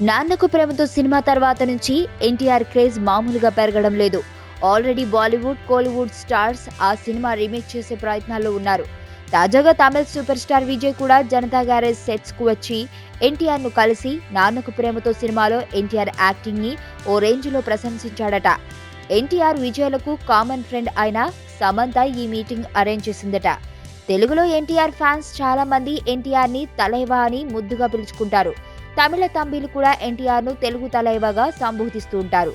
Nannaku Prematho cinema తర్వాత నుంచి NTR craze మామూలుగా పెరగడం లేదు. ఆల్రెడీ బాలీవుడ్, కోలీవుడ్ స్టార్స్ ఆ సినిమా రీమేక్ చేసే ప్రయత్నాల్లో ఉన్నారు. తాజాగా తమిళ సూపర్ స్టార్ విజయ్ కూడా జనతా గ్యారేజ్ సెట్స్ కు వచ్చి ఎన్టీఆర్ ను కలిసి నాన్నకు ప్రేమతో సినిమాలో ఎన్టీఆర్ యాక్టింగ్ ని ఓ రేంజ్ లో ప్రశంసించాడట. ఎన్టీఆర్ విజయ్లకు కామన్ ఫ్రెండ్ అయిన సమంత ఈ మీటింగ్ అరేంజ్ చేసిందట. తెలుగులో ఎన్టీఆర్ ఫ్యాన్స్ చాలా మంది ఎన్టీఆర్ ని తలైవా అని ముద్దుగా పిలుచుకుంటారు. తమిళ తంబిలు కూడా ఎన్టీఆర్ ను తెలుగు తలైవాగా సంబోధిస్తూ ఉంటారు.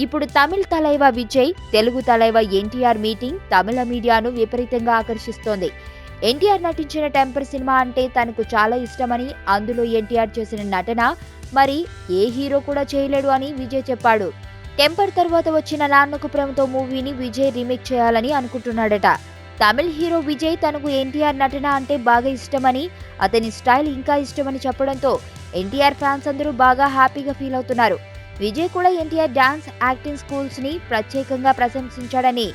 ఇప్పుడు తమిళ తలైవా విజయ్, తెలుగు తలైవా ఎన్టీఆర్ మీటింగ్ తమిళ మీడియాను విపరీతంగా ఆకర్షిస్తోంది. ఎన్టీఆర్ నటించిన టెంపర్ సినిమా అంటే తనకు చాలా ఇష్టమని, అందులో ఎన్టీఆర్ చేసిన నటన మరి ఏ హీరో కూడా చేయలేడు అని విజయ్ చెప్పాడు. టెంపర్ తర్వాత వచ్చిన నాన్నకు ప్రేమతో మూవీని విజయ్ రీమేక్ చేయాలని అనుకుంటున్నాడట. తమిళ హీరో విజయ్ తనకు ఎన్టీఆర్ నటన అంటే బాగా ఇష్టమని, అతని స్టైల్ ఇంకా ఇష్టమని చెప్పడంతో ఎన్టీఆర్ ఫ్యాన్స్ అందరూ బాగా హ్యాపీగా ఫీల్ అవుతున్నారు. విజయ్ కూడా ఎన్టీఆర్ డాన్స్, యాక్టింగ్ స్కూల్స్ ని ప్రత్యేకంగా ప్రశంసించాడని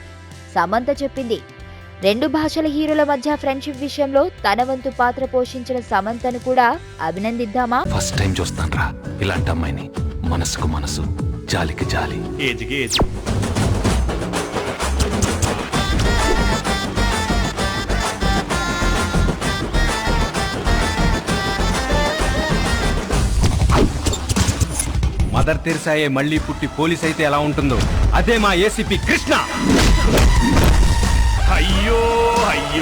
సమంత చెప్పింది. రెండు భాషల హీరోల మధ్య ఫ్రెండ్షిప్ విషయంలో తన వంతు పాత్ర పోషించిన సమంతను కూడా అభినందిద్దామా? ఫస్ట్ టైం చూస్తాన్రా ఇలాంటి అమ్మాయిని. మనసుకు మనసు, జాలికి జాలి. ఏజ్కి ఏజ్. మదర్ తెరిసాయే మళ్ళీ పుట్టి పోలీస్ అయితే ఎలా ఉంటుందో అదే మా ఏసీపీ కృష్ణ. అయ్యో అయ్యో.